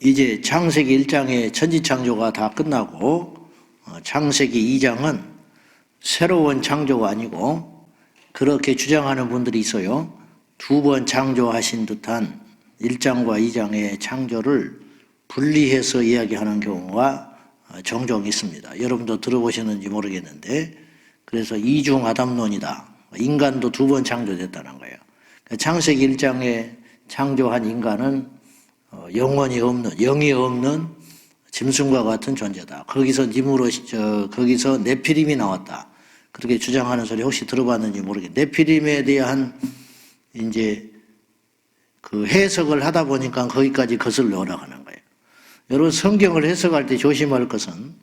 이제 창세기 1장의 천지창조가 다 끝나고 창세기 2장은 새로운 창조가 아니고 그렇게 주장하는 분들이 있어요. 두 번 창조하신 듯한 1장과 2장의 창조를 분리해서 이야기하는 경우가 종종 있습니다. 여러분도 들어보셨는지 모르겠는데 그래서 이중 아담론이다. 인간도 두 번 창조됐다는 거예요. 창세기 1장에 창조한 인간은 영혼이 없는, 영이 없는 짐승과 같은 존재다. 거기서 거기서 네피림이 나왔다. 그렇게 주장하는 소리 혹시 들어봤는지 모르겠는데, 네피림에 대한 이제 그 해석을 하다 보니까 거기까지 거슬러 올라가는 거예요. 여러분, 성경을 해석할 때 조심할 것은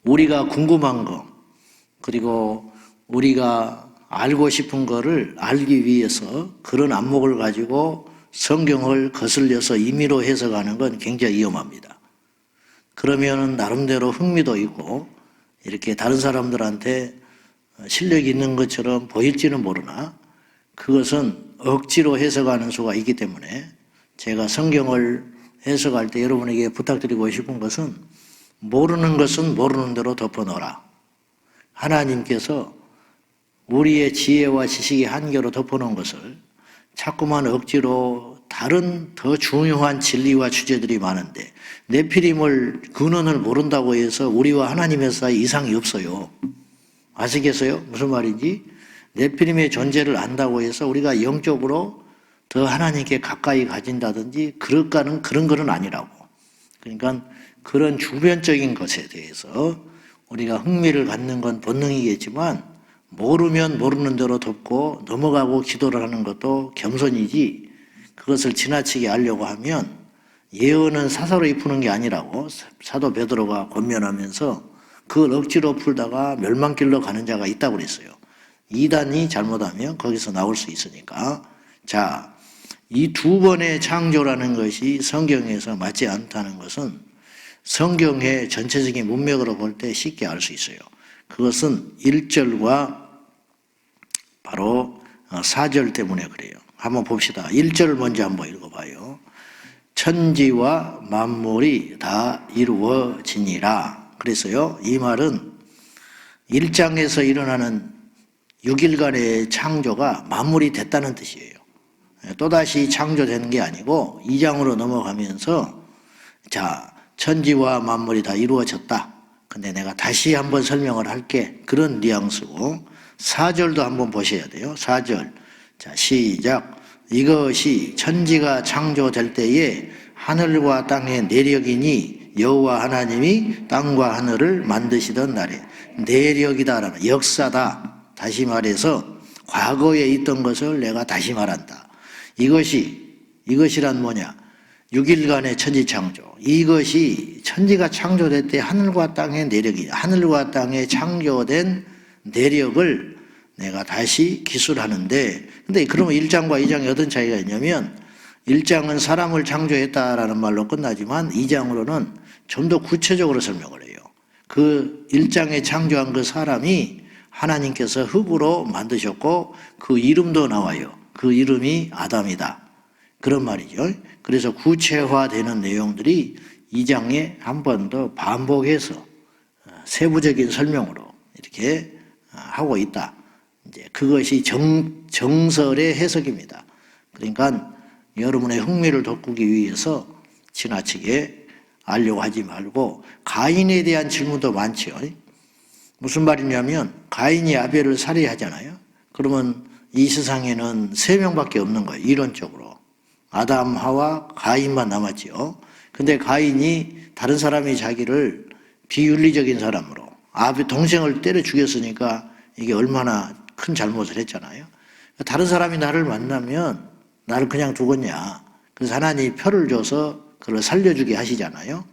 우리가 궁금한 거, 그리고 우리가 알고 싶은 거를 알기 위해서 그런 안목을 가지고 성경을 거슬려서 임의로 해석하는 건 굉장히 위험합니다. 그러면 나름대로 흥미도 있고 이렇게 다른 사람들한테 실력이 있는 것처럼 보일지는 모르나 그것은 억지로 해석하는 수가 있기 때문에 제가 성경을 해석할 때 여러분에게 부탁드리고 싶은 것은 모르는 것은 모르는 대로 덮어놓으라. 하나님께서 우리의 지혜와 지식의 한계로 덮어놓은 것을 자꾸만 억지로 다른 더 중요한 진리와 주제들이 많은데 네피림을 근원을 모른다고 해서 우리와 하나님의 사이 이상이 없어요. 아시겠어요? 무슨 말인지? 네피림의 존재를 안다고 해서 우리가 영적으로 더 하나님께 가까이 가진다든지 그런 거는 아니라고. 그러니까 그런 주변적인 것에 대해서 우리가 흥미를 갖는 건 본능이겠지만 모르면 모르는 대로 덮고 넘어가고 기도를 하는 것도 겸손이지 그것을 지나치게 알려고 하면 예언은 사사로이 푸는 게 아니라고 사도 베드로가 권면하면서 그걸 억지로 풀다가 멸망길로 가는 자가 있다고 그랬어요. 이단이 잘못하면 거기서 나올 수 있으니까. 자, 이 두 번의 창조라는 것이 성경에서 맞지 않다는 것은 성경의 전체적인 문맥으로 볼 때 쉽게 알 수 있어요. 그것은 1절과 바로 4절 때문에 그래요. 한번 봅시다. 1절을 먼저 한번 읽어봐요. 천지와 만물이 다 이루어지니라. 그래서요, 이 말은 1장에서 일어나는 6일간의 창조가 만물이 됐다는 뜻이에요. 또다시 창조되는 게 아니고 2장으로 넘어가면서 자, 천지와 만물이 다 이루어졌다. 근데 내가 다시 한번 설명을 할게. 그런 뉘앙스고 4절도 한번 보셔야 돼요. 4절. 자, 시작. 이것이 천지가 창조될 때에 하늘과 땅의 내력이니 여호와 하나님이 땅과 하늘을 만드시던 날에 내력이다라는 역사다. 다시 말해서 과거에 있던 것을 내가 다시 말한다. 이것이란 뭐냐? 6일간의 천지 창조. 이것이 천지가 창조될 때 하늘과 땅의 내력이, 하늘과 땅에 창조된 내력을 내가 다시 기술하는데, 근데 그러면 1장과 2장에 어떤 차이가 있냐면, 1장은 사람을 창조했다라는 말로 끝나지만 2장으로는 좀 더 구체적으로 설명을 해요. 그 1장에 창조한 그 사람이 하나님께서 흙으로 만드셨고 그 이름도 나와요. 그 이름이 아담이다. 그런 말이죠. 그래서 구체화되는 내용들이 2장에 한 번 더 반복해서 세부적인 설명으로 이렇게 하고 있다. 이제 그것이 정설의 해석입니다. 그러니까 여러분의 흥미를 돋구기 위해서 지나치게 알려고 하지 말고 가인에 대한 질문도 많죠. 무슨 말이냐면 가인이 아벨을 살해하잖아요. 그러면 이 세상에는 3명밖에 없는 거예요. 이론적으로. 아담, 하와, 가인만 남았지요. 근데 가인이 다른 사람이 자기를 비윤리적인 사람으로 동생을 때려 죽였으니까 이게 얼마나 큰 잘못을 했잖아요. 다른 사람이 나를 만나면 나를 그냥 두겠냐. 그래서 하나님이 표를 줘서 그걸 살려주게 하시잖아요.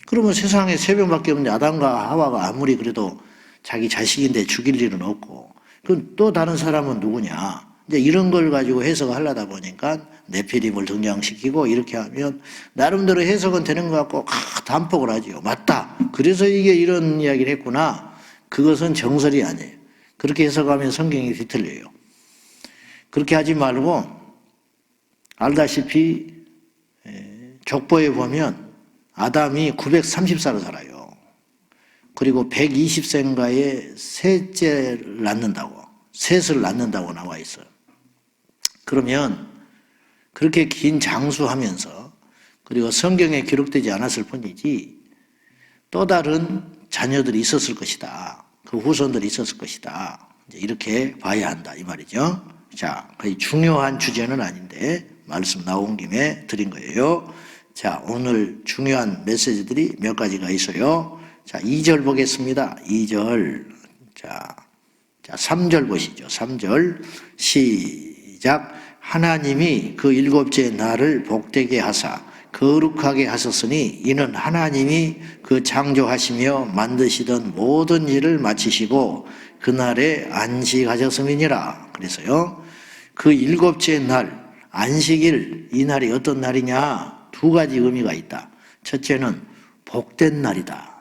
그러면 세상에 3명밖에 없는데 아담과 하와가 아무리 그래도 자기 자식인데 죽일 일은 없고 그럼 또 다른 사람은 누구냐. 이제 이런 걸 가지고 해석을 하려다 보니까 네피림을 등장시키고 이렇게 하면 나름대로 해석은 되는 것 같고 단폭을 하지요. 맞다. 그래서 이게 이런 이야기를 했구나. 그것은 정설이 아니에요. 그렇게 해석하면 성경이 뒤틀려요. 그렇게 하지 말고 알다시피 족보에 보면 아담이 930살을 살아요. 그리고 120세인가에 셋째를 낳는다고, 셋을 낳는다고 나와 있어요. 그러면 그렇게 긴 장수하면서, 그리고 성경에 기록되지 않았을 뿐이지 또 다른 자녀들이 있었을 것이다. 그 후손들이 있었을 것이다. 이렇게 봐야 한다 이 말이죠. 자, 거의 중요한 주제는 아닌데 말씀 나온 김에 드린 거예요. 자, 오늘 중요한 메시지들이 몇 가지가 있어요. 자, 2절 보겠습니다. 2절. 자, 3절 보시죠. 3절 시작. 하나님이 그 일곱째 날을 복되게 하사 거룩하게 하셨으니 이는 하나님이 그 창조하시며 만드시던 모든 일을 마치시고 그날에 안식하셨음이니라. 그래서요, 그 일곱째 날, 안식일, 이 날이 어떤 날이냐? 두 가지 의미가 있다. 첫째는 복된 날이다.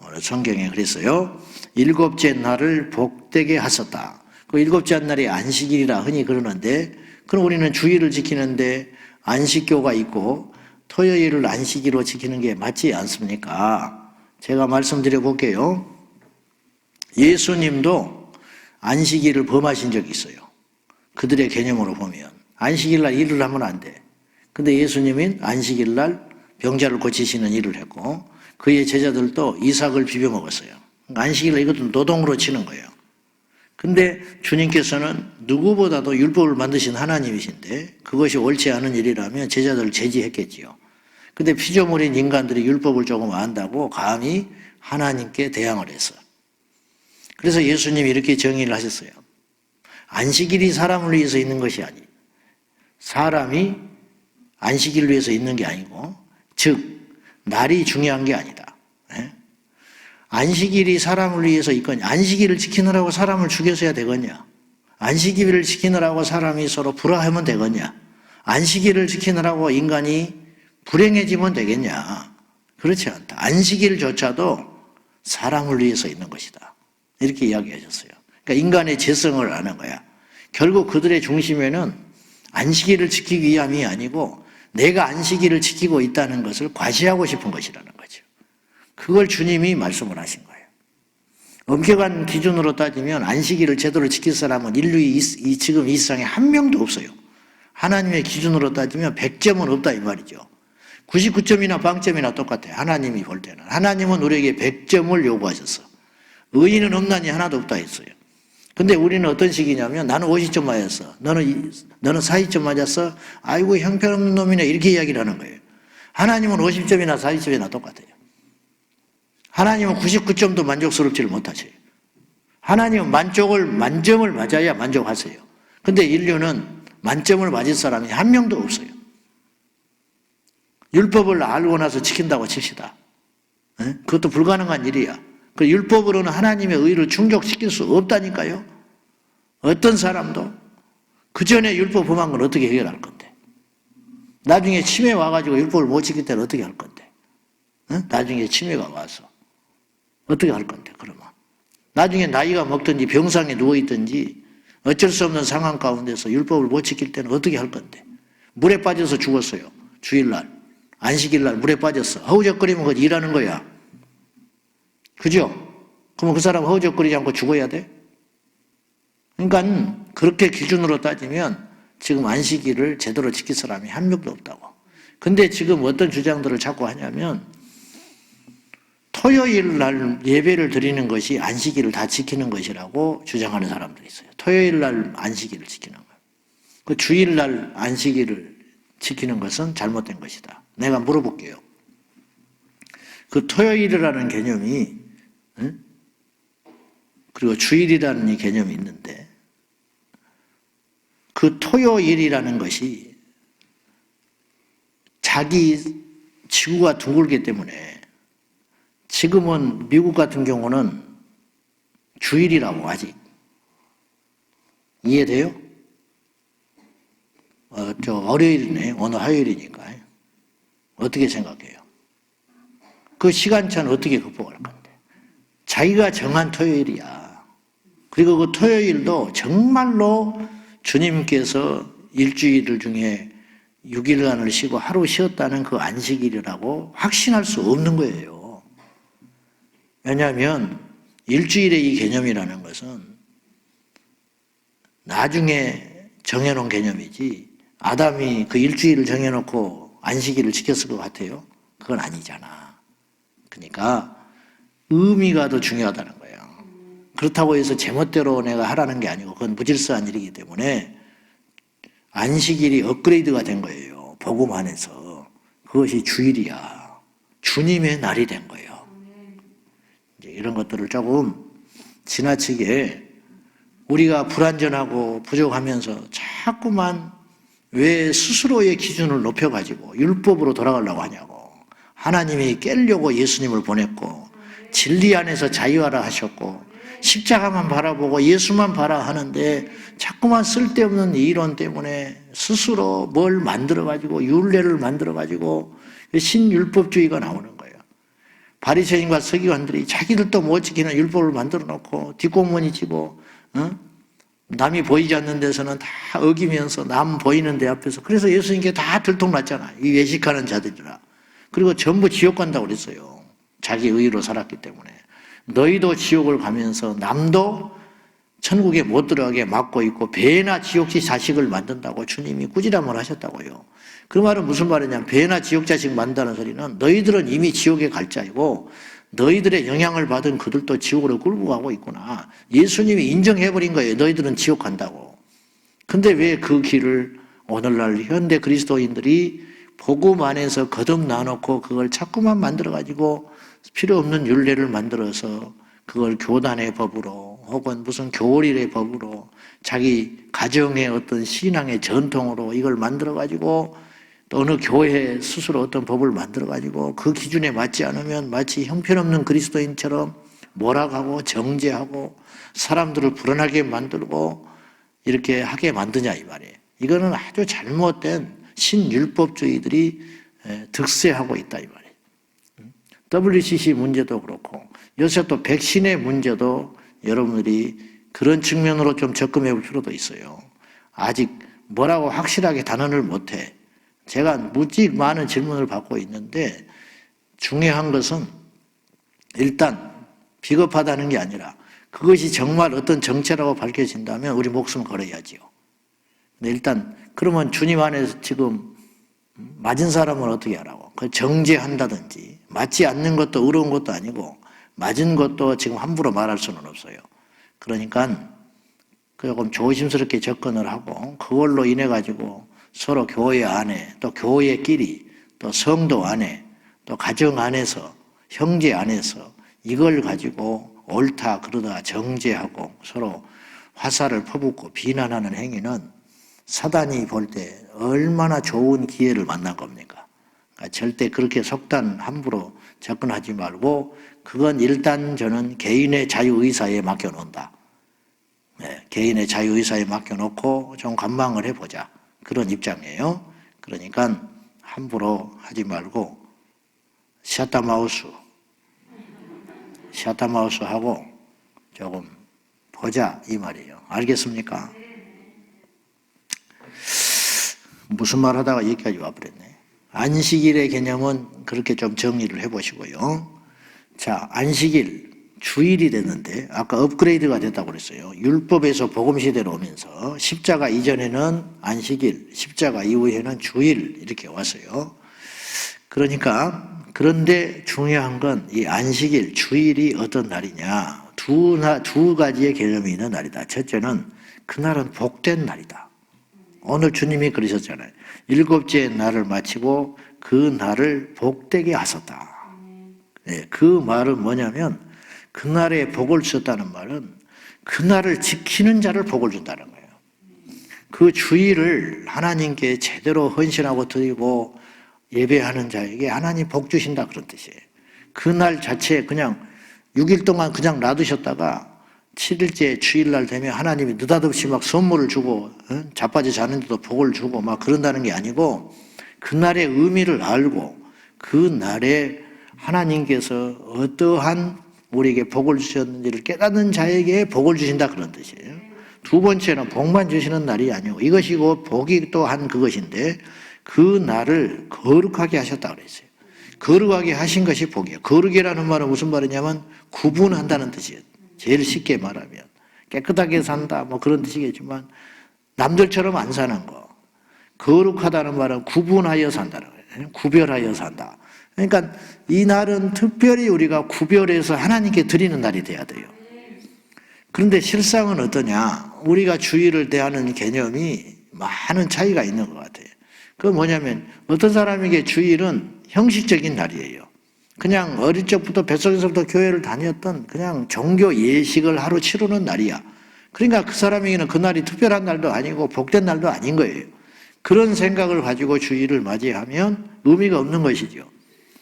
오늘 성경에 그랬어요. 일곱째 날을 복되게 하셨다. 그 일곱째 날이 안식일이라 흔히 그러는데, 그럼 우리는 주일을 지키는데 안식교가 있고 토요일을 안식일로 지키는 게 맞지 않습니까? 제가 말씀드려 볼게요. 예수님도 안식일을 범하신 적이 있어요. 그들의 개념으로 보면 안식일날 일을 하면 안 돼. 근데 예수님은 안식일날 병자를 고치시는 일을 했고 그의 제자들도 이삭을 비벼 먹었어요. 안식일날 이것도 노동으로 치는 거예요. 근데 주님께서는 누구보다도 율법을 만드신 하나님이신데 그것이 옳지 않은 일이라면 제자들을 제지했겠지요. 근데 피조물인 인간들이 율법을 조금 안다고 감히 하나님께 대항을 했어요. 그래서 예수님이 이렇게 정의를 하셨어요. 안식일이 사람을 위해서 있는 것이 아니에요. 사람이 안식일을 위해서 있는 게 아니고, 즉 날이 중요한 게 아니다. 안식일이 사람을 위해서 있거냐? 안식일을 지키느라고 사람을 죽여서야 되겠냐? 안식일을 지키느라고 사람이 서로 불화하면 되겠냐? 안식일을 지키느라고 인간이 불행해지면 되겠냐? 그렇지 않다. 안식일조차도 사람을 위해서 있는 것이다. 이렇게 이야기하셨어요. 그러니까 인간의 재성을 아는 거야. 결국 그들의 중심에는 안식일을 지키기 위함이 아니고 내가 안식일을 지키고 있다는 것을 과시하고 싶은 것이라는 거죠. 그걸 주님이 말씀을 하신 거예요. 엄격한 기준으로 따지면 안식일을 제대로 지킬 사람은 인류의 지금 이 세상에 한 명도 없어요. 하나님의 기준으로 따지면 100점은 없다 이 말이죠. 99점이나 빵점이나 똑같아요. 하나님이 볼 때는. 하나님은 우리에게 100점을 요구하셨어. 의인은 없나니 하나도 없다 했어요. 근데 우리는 어떤 식이냐면 나는 50점 맞았어. 너는 40점 맞았어. 아이고 형편없는 놈이네 이렇게 이야기를 하는 거예요. 하나님은 50점이나 40점이나 똑같아요. 하나님은 99점도 만족스럽지를 못하세요. 하나님은 만점을 맞아야 만족하세요. 근데 인류는 만점을 맞을 사람이 한 명도 없어요. 율법을 알고 나서 지킨다고 칩시다. 그것도 불가능한 일이야. 그 율법으로는 하나님의 의를 충족시킬 수 없다니까요. 어떤 사람도 그 전에 율법 범한 건 어떻게 해결할 건데? 나중에 치매 와가지고 율법을 못 지킬 때는 어떻게 할 건데? 나중에 치매가 와서 어떻게 할 건데? 그러면 나중에 나이가 먹든지 병상에 누워 있든지 어쩔 수 없는 상황 가운데서 율법을 못 지킬 때는 어떻게 할 건데? 물에 빠져서 죽었어요. 주일날 안식일날 물에 빠졌어. 허우적거리면 그거 일하는 거야. 그죠? 그러면 그 사람 허우적거리지 않고 죽어야 돼? 그러니까 그렇게 기준으로 따지면 지금 안식일을 제대로 지킬 사람이 한 명도 없다고. 근데 지금 어떤 주장들을 자꾸 하냐면 토요일 날 예배를 드리는 것이 안식일을 다 지키는 것이라고 주장하는 사람들이 있어요. 토요일 날 안식일을 지키는 거예요. 그 주일 날 안식일을 지키는 것은 잘못된 것이다. 내가 물어볼게요. 그 토요일이라는 개념이 그리고 주일이라는 이 개념이 있는데 그 토요일이라는 것이 자기 지구가 둥글기 때문에 지금은 미국 같은 경우는 주일이라고 아직 이해돼요? 월요일이네. 오늘 화요일이니까. 어떻게 생각해요? 그 시간차는 어떻게 극복할 건데? 자기가 정한 토요일이야. 그리고 그 토요일도 정말로 주님께서 일주일 중에 6일간을 쉬고 하루 쉬었다는 그 안식일이라고 확신할 수 없는 거예요. 왜냐하면 일주일의 이 개념이라는 것은 나중에 정해놓은 개념이지, 아담이 그 일주일을 정해놓고 안식일을 지켰을 것 같아요? 그건 아니잖아. 그러니까 의미가 더 중요하다는 거예요. 그렇다고 해서 제멋대로 내가 하라는 게 아니고 그건 무질서한 일이기 때문에 안식일이 업그레이드가 된 거예요. 복음 안에서. 그것이 주일이야. 주님의 날이 된 거예요. 이제 이런 것들을 조금 지나치게 우리가 불완전하고 부족하면서 자꾸만 왜 스스로의 기준을 높여가지고 율법으로 돌아가려고 하냐고. 하나님이 깰려고 예수님을 보냈고 진리 안에서 자유하라 하셨고 십자가만 바라보고 예수만 바라 하는데 자꾸만 쓸데없는 이론 때문에 스스로 뭘 만들어가지고 율례를 만들어가지고 신율법주의가 나오는 거예요. 바리새인과 서기관들이 자기들도 못 지키는 율법을 만들어 놓고 뒷공무니 치고 남이 보이지 않는 데서는 다 어기면서 남 보이는 데 앞에서, 그래서 예수님께 다 들통났잖아. 이 외식하는 자들이라. 그리고 전부 지옥 간다고 그랬어요. 자기 의로 살았기 때문에. 너희도 지옥을 가면서 남도 천국에 못 들어가게 막고 있고 배나 지옥지 자식을 만든다고 주님이 꾸지람을 하셨다고요. 그 말은 무슨 말이냐면, 배나 지옥 자식 만든다는 소리는 너희들은 이미 지옥에 갈 자이고 너희들의 영향을 받은 그들도 지옥으로 끌고 가고 있구나. 예수님이 인정해버린 거예요. 너희들은 지옥 간다고. 근데 왜 그 길을 오늘날 현대 그리스도인들이 복음 안에서 거듭 나놓고 그걸 자꾸만 만들어가지고 필요 없는 율례를 만들어서 그걸 교단의 법으로 혹은 무슨 교리의 법으로 자기 가정의 어떤 신앙의 전통으로 이걸 만들어가지고 또 어느 교회 스스로 어떤 법을 만들어가지고 그 기준에 맞지 않으면 마치 형편없는 그리스도인처럼 몰아가고 정죄하고 사람들을 불안하게 만들고 이렇게 하게 만드냐 이 말이에요. 이거는 아주 잘못된 신율법주의들이 득세하고 있다 이 말이에요. WCC 문제도 그렇고 요새 또 백신의 문제도 여러분들이 그런 측면으로 좀 접근해 볼 필요도 있어요. 아직 뭐라고 확실하게 단언을 못해. 제가 무지 많은 질문을 받고 있는데 중요한 것은 일단 비겁하다는 게 아니라 그것이 정말 어떤 정체라고 밝혀진다면 우리 목숨을 걸어야지요. 근데 일단 그러면 주님 안에서 지금 맞은 사람은 어떻게 하라고? 그 정죄한다든지 맞지 않는 것도 의로운 것도 아니고 맞은 것도 지금 함부로 말할 수는 없어요. 그러니까 조금 조심스럽게 접근을 하고 그걸로 인해 가지고 서로 교회 안에 또 교회끼리 또 성도 안에 또 가정 안에서 형제 안에서 이걸 가지고 옳다 그러다 정죄하고 서로 화살을 퍼붓고 비난하는 행위는 사단이 볼 때 얼마나 좋은 기회를 만난 겁니까? 그러니까 절대 그렇게 속단 함부로 접근하지 말고 그건 일단 저는 개인의 자유의사에 맡겨놓는다. 네, 개인의 자유의사에 맡겨놓고 좀 관망을 해보자. 그런 입장이에요. 그러니까 함부로 하지 말고 샤타마우스 하고 조금 보자 이 말이에요. 알겠습니까? 무슨 말 하다가 여기까지 와버렸네. 안식일의 개념은 그렇게 좀 정리를 해보시고요. 자, 안식일, 주일이 됐는데 아까 업그레이드가 됐다고 그랬어요. 율법에서 복음시대로 오면서 십자가 이전에는 안식일, 십자가 이후에는 주일 이렇게 왔어요. 그러니까 그런데 중요한 건 이 안식일, 주일이 어떤 날이냐. 두 가지의 개념이 있는 날이다. 첫째는 그날은 복된 날이다. 오늘 주님이 그러셨잖아요. 일곱째 날을 마치고 그 날을 복되게 하셨다. 네, 그 말은 뭐냐면 그날에 복을 주셨다는 말은 그날을 지키는 자를 복을 준다는 거예요. 그 주일을 하나님께 제대로 헌신하고 드리고 예배하는 자에게 하나님 복 주신다 그런 뜻이에요. 그날 자체에 그냥 6일 동안 그냥 놔두셨다가 7일째 주일날 되면 하나님이 느닷없이 막 선물을 주고 자빠져 자는데도 복을 주고 막 그런다는 게 아니고 그날의 의미를 알고 그날에 하나님께서 어떠한 우리에게 복을 주셨는지를 깨닫는 자에게 복을 주신다 그런 뜻이에요. 두 번째는 복만 주시는 날이 아니고 이것이고 복이 또한 그것인데 그 날을 거룩하게 하셨다 그랬어요. 거룩하게 하신 것이 복이에요. 거룩이라는 말은 무슨 말이냐면 구분한다는 뜻이에요. 제일 쉽게 말하면 깨끗하게 산다 뭐 그런 뜻이겠지만 남들처럼 안 사는 거. 거룩하다는 말은 구분하여 산다는 거예요. 구별하여 산다. 그러니까 이 날은 특별히 우리가 구별해서 하나님께 드리는 날이 돼야 돼요. 그런데 실상은 어떠냐? 우리가 주일을 대하는 개념이 많은 차이가 있는 것 같아요. 그건 뭐냐면 어떤 사람에게 주일은 형식적인 날이에요. 그냥 어릴 적부터 뱃속에서부터 교회를 다녔던 그냥 종교 예식을 하루 치르는 날이야. 그러니까 그 사람에게는 그날이 특별한 날도 아니고 복된 날도 아닌 거예요. 그런 생각을 가지고 주일을 맞이하면 의미가 없는 것이죠.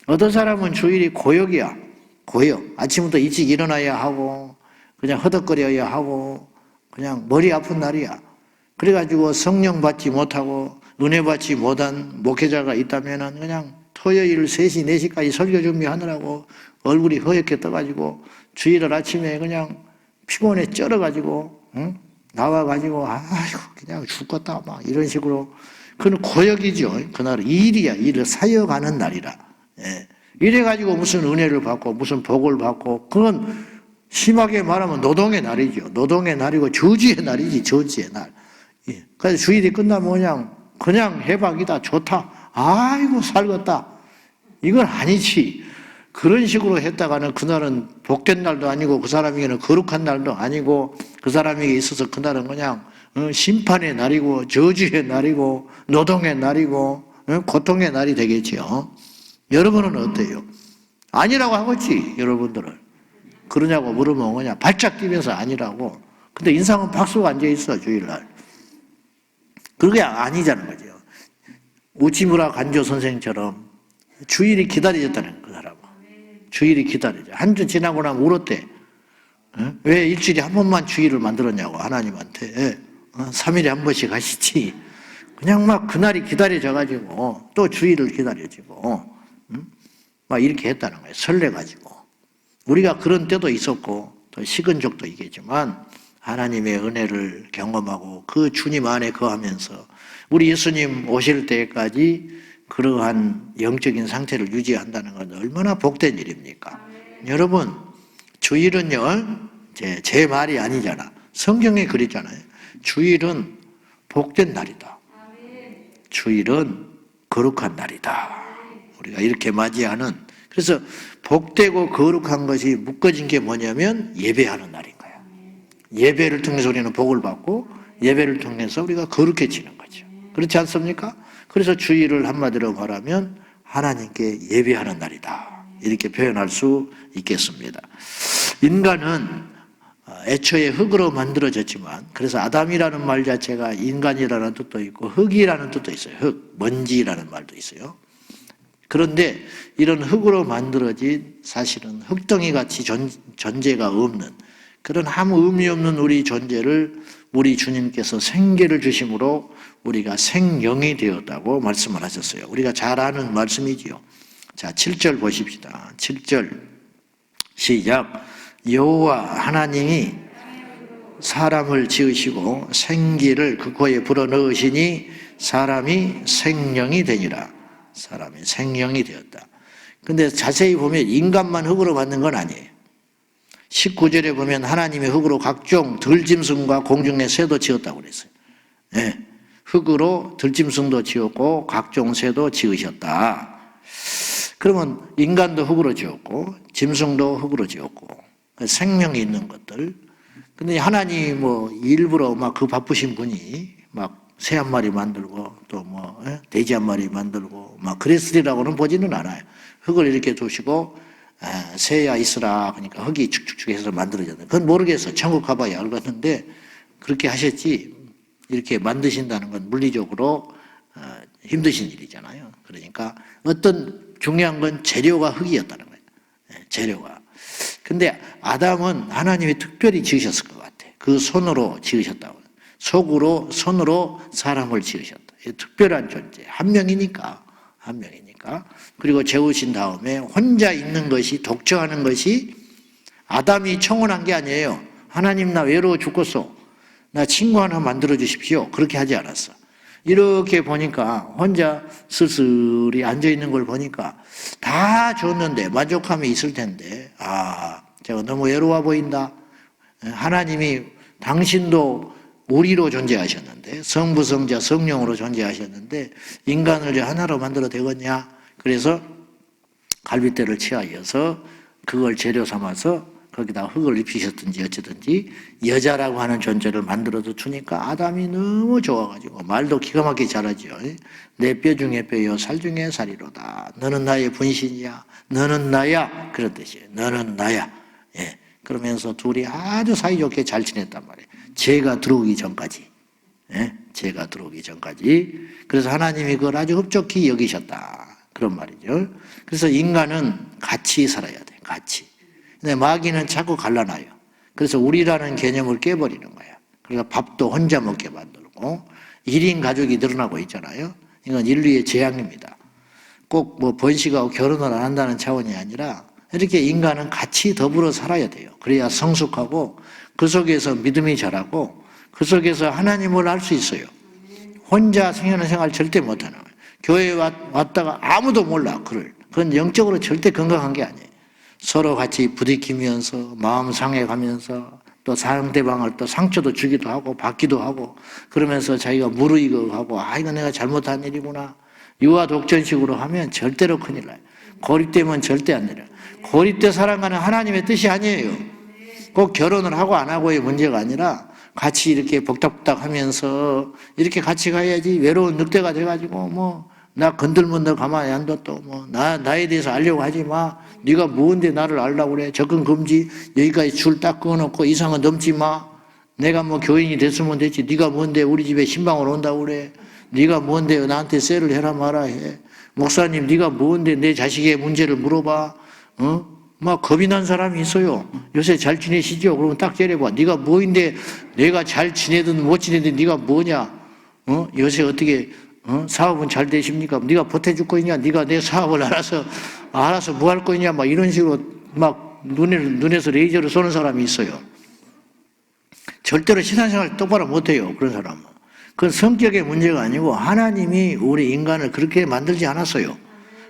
어떤 사람은 주일이 고역이야. 고역. 아침부터 일찍 일어나야 하고 그냥 허덕거려야 하고 그냥 머리 아픈 날이야. 그래가지고 성령 받지 못하고 은혜 받지 못한 목회자가 있다면 그냥 토요일 3시, 4시까지 설교 준비하느라고 얼굴이 허옇게 떠가지고 주일을 아침에 그냥 피곤해 쩔어가지고 나와가지고 아이고 그냥 죽겠다 막 이런 식으로. 그건 고역이죠. 그날은 일이야. 일을 사역하는 날이라. 예. 이래가지고 무슨 은혜를 받고 무슨 복을 받고 그건 심하게 말하면 노동의 날이죠. 노동의 날이고 저주의 날이지. 저주의 날. 예. 그래서 주일이 끝나면 그냥 해박이다 좋다. 아이고 살겠다. 이건 아니지. 그런 식으로 했다가는 그날은 복된 날도 아니고 그 사람에게는 거룩한 날도 아니고 그 사람에게 있어서 그날은 그냥 심판의 날이고 저주의 날이고 노동의 날이고 고통의 날이 되겠죠. 여러분은 어때요? 아니라고 하겠지 여러분들은. 그러냐고 물으면 그냥 발작 뛰면서 아니라고. 근데 인상은 박수가 앉아있어 주일날. 그게 아니자는 거죠. 우치무라 간조 선생처럼 주일이 기다려졌다는 그 사람은. 주일이 기다려져. 한 주 지나고 나면 울었대. 왜 일주일에 한 번만 주일을 만들었냐고 하나님한테. 3일에 한 번씩 하시지. 그냥 막 그날이 기다려져가지고 또 주일을 기다려지고 막 이렇게 했다는 거예요. 설레가지고. 우리가 그런 때도 있었고 또 식은 적도 있겠지만 하나님의 은혜를 경험하고 그 주님 안에 거하면서 우리 예수님 오실 때까지 그러한 영적인 상태를 유지한다는 건 얼마나 복된 일입니까? 여러분 주일은요 제 말이 아니잖아. 성경에 그랬잖아요. 주일은 복된 날이다. 주일은 거룩한 날이다. 우리가 이렇게 맞이하는. 그래서 복되고 거룩한 것이 묶어진 게 뭐냐면 예배하는 날인 거야. 예배를 통해서 우리는 복을 받고 예배를 통해서 우리가 거룩해지는 거죠. 그렇지 않습니까? 그래서 주일을 한마디로 말하면 하나님께 예배하는 날이다. 이렇게 표현할 수 있겠습니다. 인간은 애초에 흙으로 만들어졌지만 그래서 아담이라는 말 자체가 인간이라는 뜻도 있고 흙이라는 뜻도 있어요. 흙, 먼지라는 말도 있어요. 그런데 이런 흙으로 만들어진 사실은 흙덩이 같이 존재가 없는 그런 아무 의미 없는 우리 존재를 우리 주님께서 생계를 주심으로 우리가 생명이 되었다고 말씀을 하셨어요. 우리가 잘 아는 말씀이지요. 자, 7절 보십시다. 7절 시작. 여호와 하나님이 사람을 지으시고 생기를 그 코에 불어넣으시니 사람이 생명이 되니라. 사람이 생명이 되었다. 근데 자세히 보면 인간만 흙으로 만든 건 아니에요. 19절에 보면 하나님이 흙으로 각종 들짐승과 공중의 새도 지었다고 그랬어요. 네. 흙으로 들짐승도 지었고 각종 새도 지으셨다. 그러면 인간도 흙으로 지었고 짐승도 흙으로 지었고 생명이 있는 것들. 근데 하나님 일부러 막 그 바쁘신 분이 막 새 한 마리 만들고 또 돼지 한 마리 만들고 막 그랬으리라고는 보지는 않아요. 흙을 이렇게 두시고 새야 있으라 그러니까 흙이 축축축 해서 만들어졌다. 그건 모르겠어. 천국 가봐야 알겠는데 그렇게 하셨지 이렇게 만드신다는 건 물리적으로 힘드신 일이잖아요. 그러니까 어떤 중요한 건 재료가 흙이었다는 거예요. 재료가. 근데 아담은 하나님이 특별히 지으셨을 것 같아. 그 손으로 지으셨다고. 손으로 사람을 지으셨다. 특별한 존재. 한 명이니까. 그리고 재우신 다음에 혼자 있는 것이 독처하는 것이 아담이 청혼한 게 아니에요. 하나님 나 외로워 죽겠어. 나 친구 하나 만들어 주십시오. 그렇게 하지 않았어. 이렇게 보니까 혼자 쓸쓸히 앉아있는 걸 보니까 다 줬는데 만족함이 있을 텐데, 제가 너무 외로워 보인다. 하나님이 당신도 우리로 존재하셨는데, 성부, 성자, 성령으로 존재하셨는데 인간을 하나로 만들어 되겠냐. 그래서 갈빗대를 취하여서 그걸 재료 삼아서 거기다 흙을 입히셨든지 어쩌든지 여자라고 하는 존재를 만들어서 주니까 아담이 너무 좋아가지고 말도 기가 막히게 잘하죠. 내 뼈 중에 뼈요 살 중에 살이로다. 너는 나의 분신이야. 너는 나야. 그런 뜻이에요. 너는 나야. 예. 그러면서 둘이 아주 사이좋게 잘 지냈단 말이에요. 죄가 들어오기 전까지. 예? 죄가 들어오기 전까지. 그래서 하나님이 그걸 아주 흡족히 여기셨다. 그런 말이죠. 그래서 인간은 같이 살아야 돼. 같이. 근데 마귀는 자꾸 갈라놔요. 그래서 우리라는 개념을 깨버리는 거예요. 그러니까 밥도 혼자 먹게 만들고 1인 가족이 늘어나고 있잖아요. 이건 인류의 재앙입니다. 꼭 뭐 번식하고 결혼을 안 한다는 차원이 아니라 이렇게 인간은 같이 더불어 살아야 돼요. 그래야 성숙하고 그 속에서 믿음이 자라고 그 속에서 하나님을 알 수 있어요. 혼자 생활 절대 못하는 거예요. 교회에 왔다가 아무도 몰라. 그건 영적으로 절대 건강한 게 아니에요. 서로 같이 부딪히면서 마음 상해가면서 또 상대방을 또 상처도 주기도 하고 받기도 하고 그러면서 자기가 무르익어가고 이거 내가 잘못한 일이구나. 유아 독전식으로 하면 절대로 큰일 나요. 고립되면 절대 안 내려요. 고립돼 살아가는 하나님의 뜻이 아니에요. 꼭 결혼을 하고 안 하고의 문제가 아니라 같이 이렇게 복닥복닥 하면서 이렇게 같이 가야지. 외로운 늑대가 돼가지고 나 건들면 너 가만히 안 둬. 또 나에 대해서 알려고 하지 마. 네가 뭔데 나를 알라고 그래. 접근 금지. 여기까지 줄 딱 끊어놓고 이상은 넘지 마. 내가 교인이 됐으면 됐지. 네가 뭔데 우리 집에 신방을 온다고 그래. 네가 뭔데 나한테 쎄를 해라 마라 해. 목사님 네가 뭔데 내 자식의 문제를 물어봐. 막 겁이 난 사람이 있어요. 요새 잘 지내시죠? 그러면 딱 째려봐. 네가 뭐인데 내가 잘 지내든 못 지내든 네가 뭐냐? 요새 어떻게 사업은 잘 되십니까? 네가 보태줄 거냐? 네가 내 사업을 알아서 뭐 할 거냐? 막 이런 식으로 막 눈에서 레이저를 쏘는 사람이 있어요. 절대로 신앙생활 똑바로 못해요. 그런 사람은. 그건 성격의 문제가 아니고 하나님이 우리 인간을 그렇게 만들지 않았어요.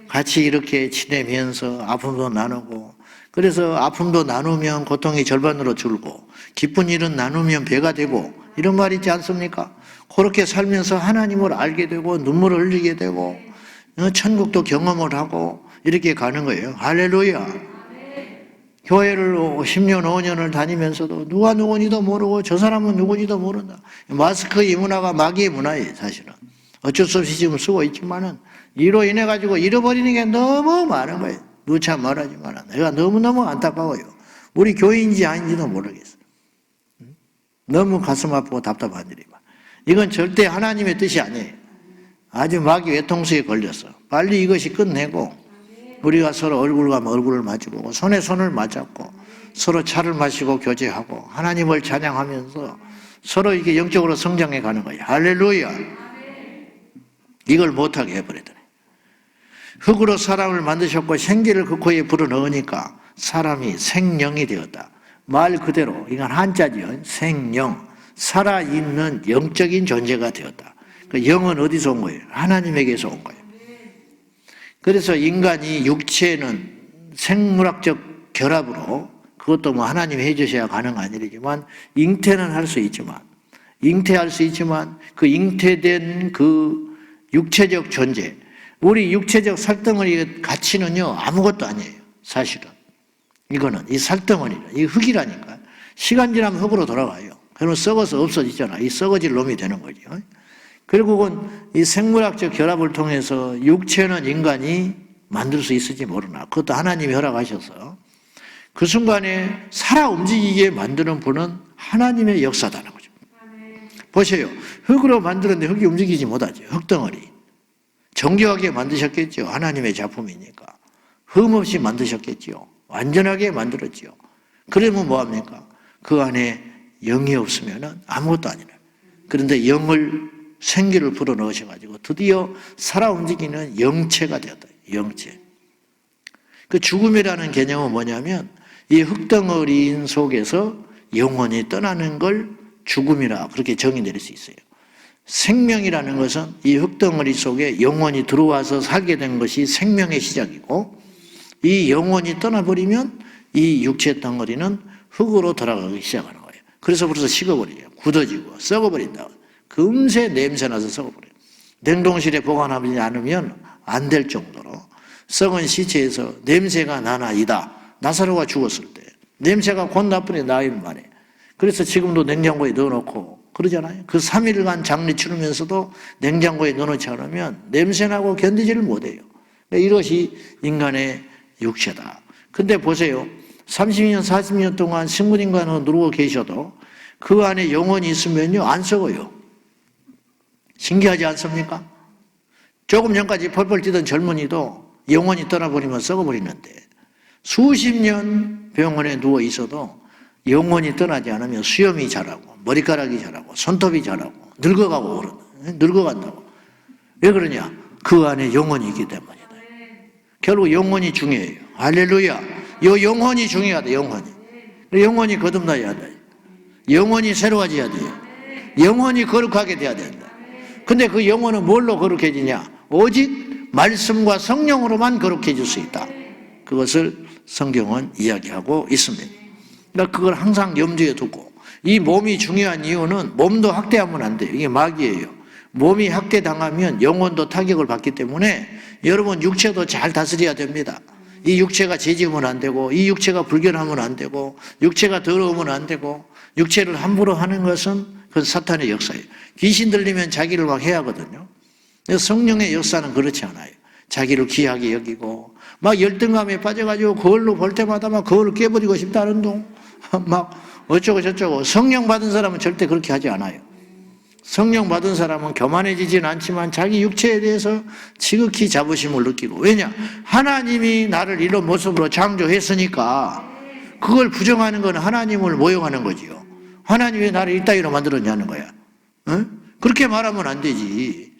같이 이렇게 지내면서 아픔도 나누고 그래서 아픔도 나누면 고통이 절반으로 줄고 기쁜 일은 나누면 배가 되고 이런 말 있지 않습니까? 그렇게 살면서 하나님을 알게 되고 눈물을 흘리게 되고 천국도 경험을 하고 이렇게 가는 거예요. 할렐루야. 교회를 10년, 5년을 다니면서도 누가 누군지도 모르고 저 사람은 누군지도 모른다. 마스크 이 문화가 마귀의 문화예요, 사실은. 어쩔 수 없이 지금 쓰고 있지만은 이로 인해 가지고 잃어버리는 게 너무 많은 거예요. 누차 말하지만 내가 너무너무 안타까워요. 우리 교인인지 아닌지도 모르겠어요. 너무 가슴 아프고 답답한 일이만. 이건 절대 하나님의 뜻이 아니에요. 아주 마귀 외통수에 걸렸어. 빨리 이것이 끝내고 우리가 서로 얼굴과 얼굴을 마주보고 손에 손을 맞잡고 서로 차를 마시고 교제하고 하나님을 찬양하면서 서로 이게 영적으로 성장해 가는 거예요. 할렐루야. 이걸 못하게 해버리더니 흙으로 사람을 만드셨고 생기를 그 코에 불어넣으니까 사람이 생령이 되었다. 말 그대로 이건 한자지요. 생령, 살아있는 영적인 존재가 되었다. 그 영은 어디서 온 거예요? 하나님에게서 온 거예요. 그래서 인간이 육체는 생물학적 결합으로 그것도 하나님이 해주셔야 가능한 일이지만 잉태는 할 수 있지만 잉태할 수 있지만 그 잉태된 그 육체적 존재 우리 육체적 살덩어리의 가치는요 아무것도 아니에요. 사실은 이거는 이 살덩어리는 이 흙이라니까 시간 지나면 흙으로 돌아가요. 그러면 썩어서 없어지잖아. 이 썩어질 놈이 되는 거죠. 결국은 이 생물학적 결합을 통해서 육체는 인간이 만들 수 있을지 모르나 그것도 하나님이 허락하셔서 그 순간에 살아 움직이게 만드는 분은 하나님의 역사다는 거죠. 보세요. 흙으로 만들었는데 흙이 움직이지 못하죠. 흙덩어리. 정교하게 만드셨겠죠. 하나님의 작품이니까. 흠없이 만드셨겠죠. 완전하게 만들었죠. 그러면 뭐합니까? 그 안에 영이 없으면 아무것도 아니라. 그런데 영을 생기를 불어넣으셔가지고 드디어 살아 움직이는 영체가 되었다. 영체. 그 죽음이라는 개념은 뭐냐면 이 흙덩어리인 속에서 영혼이 떠나는 걸 죽음이라 그렇게 정의 내릴 수 있어요. 생명이라는 것은 이 흙덩어리 속에 영혼이 들어와서 살게 된 것이 생명의 시작이고, 이 영혼이 떠나버리면 이 육체 덩어리는 흙으로 돌아가기 시작하는 거예요. 그래서 벌써 식어버려요. 굳어지고 썩어버린다. 금세 냄새나서 썩어버려요. 냉동실에 보관하지 않으면 안 될 정도로 썩은 시체에서 냄새가 나나이다. 나사로가 죽었을 때 냄새가 곧 나쁘네, 나일 만에. 그래서 지금도 냉장고에 넣어놓고 그러잖아요. 그 3일간 장례 치르면서도 냉장고에 넣어놓지 않으면 냄새나고 견디지를 못해요. 이것이 인간의 육체다. 근데 보세요. 30년, 40년 동안 식물인간으로 누르고 계셔도 그 안에 영혼이 있으면요, 안 썩어요. 신기하지 않습니까? 조금 전까지 펄펄 뛰던 젊은이도 영혼이 떠나버리면 썩어버리는데, 수십 년 병원에 누워 있어도 영혼이 떠나지 않으면 수염이 자라고, 머리카락이 자라고, 손톱이 자라고, 늙어가고 그러는, 늙어간다고. 왜 그러냐? 그 안에 영혼이 있기 때문이다. 결국 영혼이 중요해요. 할렐루야. 이 영혼이 중요하다, 영혼이. 영혼이 거듭나야 돼. 영혼이 새로워져야 돼요. 영혼이 거룩하게 돼야 된다. 근데 그 영혼은 뭘로 거룩해지냐? 오직 말씀과 성령으로만 거룩해질 수 있다. 그것을 성경은 이야기하고 있습니다. 그러니까 그걸 항상 염두에 두고, 이 몸이 중요한 이유는 몸도 학대하면 안 돼요. 이게 마귀예요. 몸이 학대당하면 영혼도 타격을 받기 때문에 여러분 육체도 잘 다스려야 됩니다. 이 육체가 죄지으면 안 되고, 이 육체가 불결하면 안 되고, 육체가 더러우면 안 되고, 육체를 함부로 하는 것은 그 사탄의 역사예요. 귀신 들리면 자기를 막 해야 하거든요. 성령의 역사는 그렇지 않아요. 자기를 귀하게 여기고 막 열등감에 빠져가지고 거울로 볼 때마다 막 거울을 깨버리고 싶다는 둥, 막 어쩌고 저쩌고. 성령 받은 사람은 절대 그렇게 하지 않아요. 성령 받은 사람은 교만해지진 않지만 자기 육체에 대해서 지극히 자부심을 느끼고. 왜냐? 하나님이 나를 이런 모습으로 창조했으니까 그걸 부정하는 건 하나님을 모욕하는 거지요. 하나님이 왜 나를 이따위로 만들었냐는 거야. 응? 그렇게 말하면 안 되지.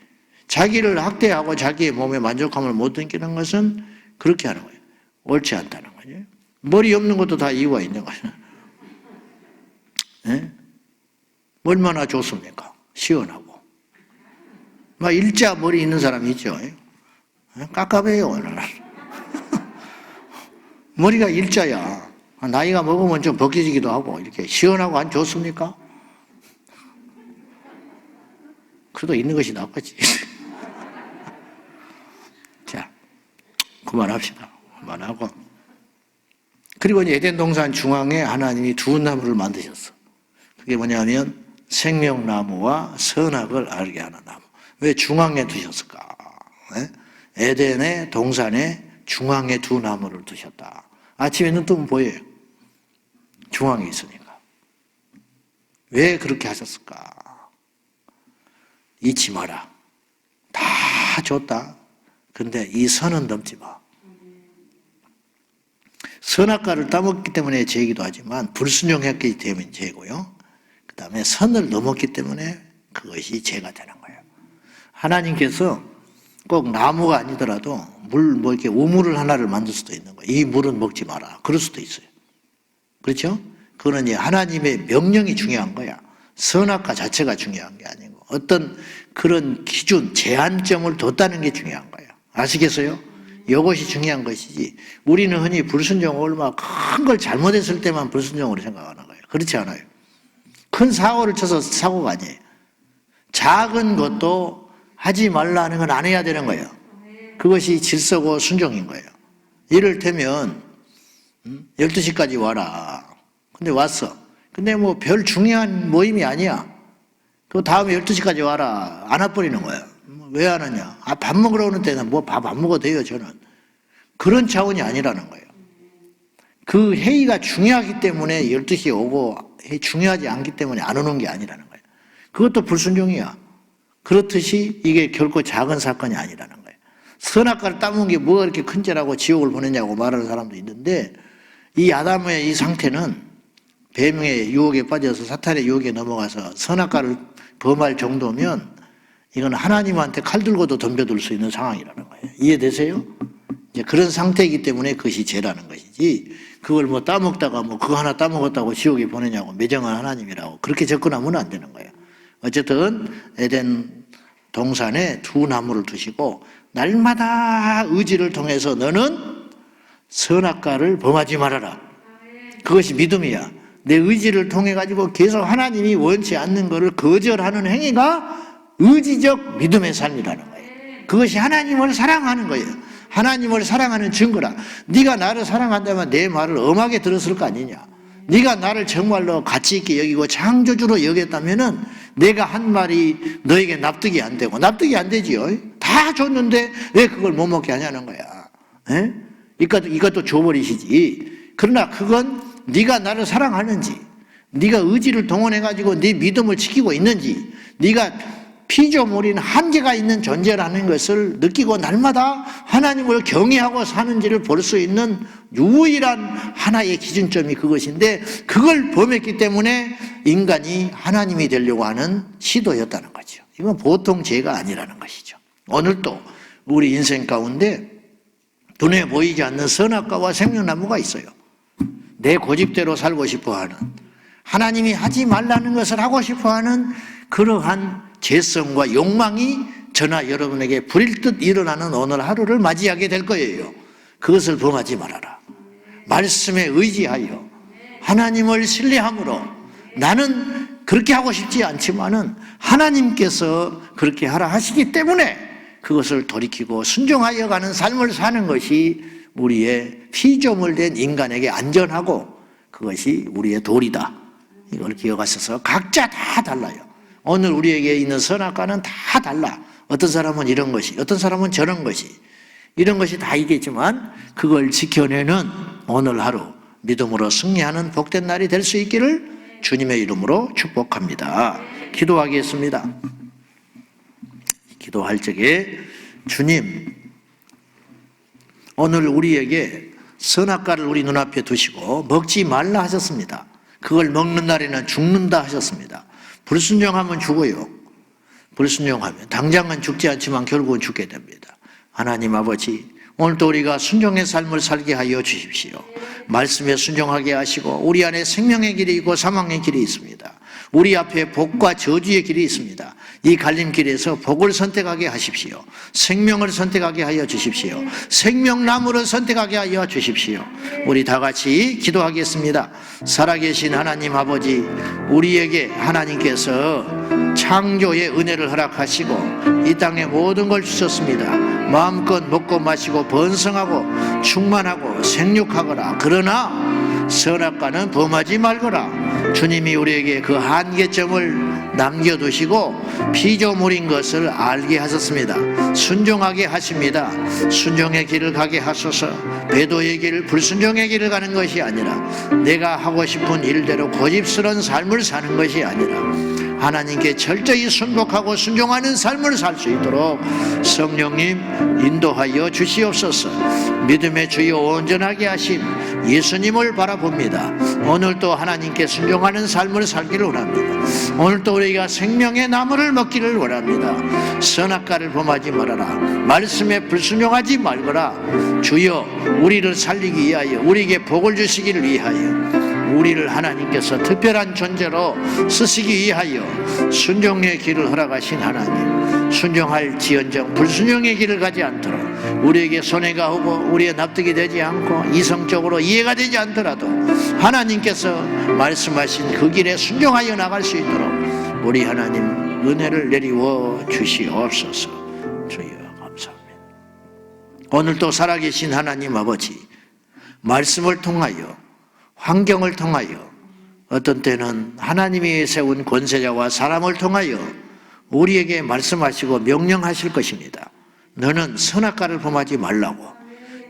자기를 학대하고 자기의 몸에 만족감을 못 느끼는 것은 그렇게 하는 거예요. 옳지 않다는 거죠. 머리 없는 것도 다 이유가 있는 거예요. 네? 얼마나 좋습니까? 시원하고. 막 일자 머리 있는 사람이 있죠. 깝깝해요, 오늘. 머리가 일자야. 나이가 먹으면 좀 벗겨지기도 하고, 이렇게 시원하고 안 좋습니까? 그래도 있는 것이 낫겠지. 자, 그만합시다. 그만하고. 그리고 에덴 동산 중앙에 하나님이 두 나무를 만드셨어. 그게 뭐냐면 생명나무와 선악을 알게 하는 나무. 왜 중앙에 두셨을까? 에덴의 동산에 중앙에 두 나무를 두셨다. 아침에 눈 뜨면 보여요. 중앙에 있으니까. 왜 그렇게 하셨을까? 잊지 마라. 다 줬다. 근데 이 선은 넘지 마. 선악과를 따먹기 때문에 죄이기도 하지만 불순종했기 때문에 죄고요. 그 다음에 선을 넘었기 때문에 그것이 죄가 되는 거예요. 하나님께서 꼭 나무가 아니더라도 뭐 이렇게 우물을 하나를 만들 수도 있는 거예요. 이 물은 먹지 마라. 그럴 수도 있어요. 그렇죠? 그거는 하나님의 명령이 중요한 거야. 선악과 자체가 중요한 게 아니고 어떤 그런 기준, 제한점을 뒀다는 게 중요한 거예요. 아시겠어요? 이것이 중요한 것이지. 우리는 흔히 불순종을 막 큰 걸 잘못했을 때만 불순종으로 생각하는 거예요. 그렇지 않아요. 큰 사고를 쳐서 사고가 아니에요. 작은 것도 하지 말라는 건 안 해야 되는 거예요. 그것이 질서고 순종인 거예요. 이를테면 12시까지 와라. 근데 왔어. 근데 뭐 별 중요한 모임이 아니야. 그 다음에 12시까지 와라. 안 와버리는 거야. 왜 안 하냐? 밥 먹으러 오는 때는 뭐 밥 안 먹어도 돼요, 저는. 그런 차원이 아니라는 거예요. 그 회의가 중요하기 때문에 12시에 오고 중요하지 않기 때문에 안 오는 게 아니라는 거예요. 그것도 불순종이야. 그렇듯이 이게 결코 작은 사건이 아니라는 거예요. 선악과를 따먹은 게 뭐가 이렇게 큰 죄라고 지옥을 보내냐고 말하는 사람도 있는데 이 아담의 이 상태는 뱀의 유혹에 빠져서 사탄의 유혹에 넘어가서 선악과를 범할 정도면 이건 하나님한테 칼 들고도 덤벼들 수 있는 상황이라는 거예요. 이해되세요? 이제 그런 상태이기 때문에 그것이 죄라는 것이지 그걸 뭐 따먹다가 뭐 그거 하나 따먹었다고 지옥에 보내냐고 매정한 하나님이라고 그렇게 접근하면 안 되는 거예요. 어쨌든 에덴 동산에 두 나무를 두시고 날마다 의지를 통해서 너는 선악과를 범하지 말아라. 그것이 믿음이야. 내 의지를 통해 가지고 계속 하나님이 원치 않는 것을 거절하는 행위가 의지적 믿음의 삶이라는 거예요. 그것이 하나님을 사랑하는 거예요. 하나님을 사랑하는 증거라. 네가 나를 사랑한다면 내 말을 엄하게 들었을 거 아니냐. 네가 나를 정말로 가치 있게 여기고 창조주로 여겼다면은 내가 한 말이 너에게 납득이 안 되고, 납득이 안 되지요. 다 줬는데 왜 그걸 못 먹게 하냐는 거야. 에? 이것도 줘버리시지. 그러나 그건 네가 나를 사랑하는지, 네가 의지를 동원해 가지고 네 믿음을 지키고 있는지, 네가 피조물인 한계가 있는 존재라는 것을 느끼고 날마다 하나님을 경외하고 사는지를 볼 수 있는 유일한 하나의 기준점이 그것인데, 그걸 범했기 때문에 인간이 하나님이 되려고 하는 시도였다는 거죠. 이건 보통 죄가 아니라는 것이죠. 오늘도 우리 인생 가운데 눈에 보이지 않는 선악과와 생명나무가 있어요. 내 고집대로 살고 싶어하는, 하나님이 하지 말라는 것을 하고 싶어하는 그러한 죄성과 욕망이 저나 여러분에게 불일듯 일어나는 오늘 하루를 맞이하게 될 거예요. 그것을 범하지 말아라. 말씀에 의지하여 하나님을 신뢰함으로, 나는 그렇게 하고 싶지 않지만은 하나님께서 그렇게 하라 하시기 때문에 그것을 돌이키고 순종하여 가는 삶을 사는 것이 우리의 피조물된 인간에게 안전하고 그것이 우리의 도리다. 이걸 기억하셔서 각자 다 달라요. 오늘 우리에게 있는 선악과는 다 달라. 어떤 사람은 이런 것이, 어떤 사람은 저런 것이, 이런 것이 다 있겠지만 그걸 지켜내는 오늘 하루 믿음으로 승리하는 복된 날이 될 수 있기를 주님의 이름으로 축복합니다. 기도하겠습니다. 기도할 적에 주님, 오늘 우리에게 선악과를 우리 눈앞에 두시고 먹지 말라 하셨습니다. 그걸 먹는 날에는 죽는다 하셨습니다. 불순종하면 죽어요. 불순종하면 당장은 죽지 않지만 결국은 죽게 됩니다. 하나님 아버지, 오늘도 우리가 순종의 삶을 살게 하여 주십시오. 말씀에 순종하게 하시고 우리 안에 생명의 길이 있고 사망의 길이 있습니다. 우리 앞에 복과 저주의 길이 있습니다. 이 갈림길에서 복을 선택하게 하십시오. 생명을 선택하게 하여 주십시오. 생명나무를 선택하게 하여 주십시오. 우리 다 같이 기도하겠습니다. 살아계신 하나님 아버지, 우리에게 하나님께서 창조의 은혜를 허락하시고 이 땅에 모든 걸 주셨습니다. 마음껏 먹고 마시고 번성하고 충만하고 생육하거라. 그러나 선악과는 범하지 말거라. 주님이 우리에게 그 한계점을 남겨두시고 피조물인 것을 알게 하셨습니다. 순종하게 하십니다. 순종의 길을 가게 하소서. 배도의 길, 불순종의 길을 가는 것이 아니라 내가 하고 싶은 일대로 고집스러운 삶을 사는 것이 아니라 하나님께 철저히 순복하고 순종하는 삶을 살 수 있도록 성령님 인도하여 주시옵소서. 믿음의 주여 온전하게 하심 예수님을 바라봅니다. 오늘도 하나님께 순종하는 삶을 살기를 원합니다. 오늘도 우리가 생명의 나무를 먹기를 원합니다. 선악과를 범하지 말아라. 말씀에 불순종하지 말거라. 주여, 우리를 살리기 위하여, 우리에게 복을 주시기를 위하여, 우리를 하나님께서 특별한 존재로 쓰시기 위하여 순종의 길을 허락하신 하나님, 순종할 지연정 불순종의 길을 가지 않도록, 우리에게 손해가 오고 우리의 납득이 되지 않고 이성적으로 이해가 되지 않더라도 하나님께서 말씀하신 그 길에 순종하여 나갈 수 있도록 우리 하나님 은혜를 내리워 주시옵소서. 주여 감사합니다. 오늘도 살아계신 하나님 아버지, 말씀을 통하여, 환경을 통하여, 어떤 때는 하나님이 세운 권세자와 사람을 통하여 우리에게 말씀하시고 명령하실 것입니다. 너는 선악과를 범하지 말라고.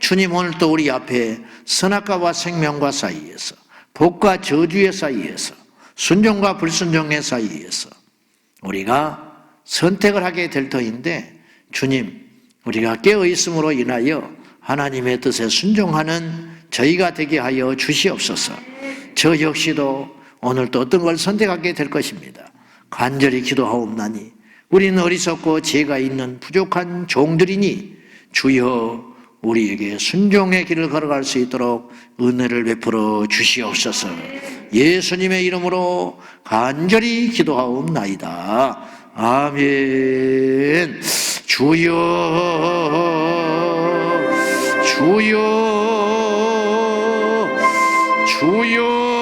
주님, 오늘도 우리 앞에 선악과와 생명과 사이에서, 복과 저주의 사이에서, 순종과 불순종의 사이에서 우리가 선택을 하게 될 터인데, 주님, 우리가 깨어있음으로 인하여 하나님의 뜻에 순종하는 저희가 되게 하여 주시옵소서. 저 역시도 오늘도 어떤 걸 선택하게 될 것입니다. 간절히 기도하옵나니 우리는 어리석고 죄가 있는 부족한 종들이니 주여, 우리에게 순종의 길을 걸어갈 수 있도록 은혜를 베풀어 주시옵소서. 예수님의 이름으로 간절히 기도하옵나이다. 아멘. 주여, 주여, 주여.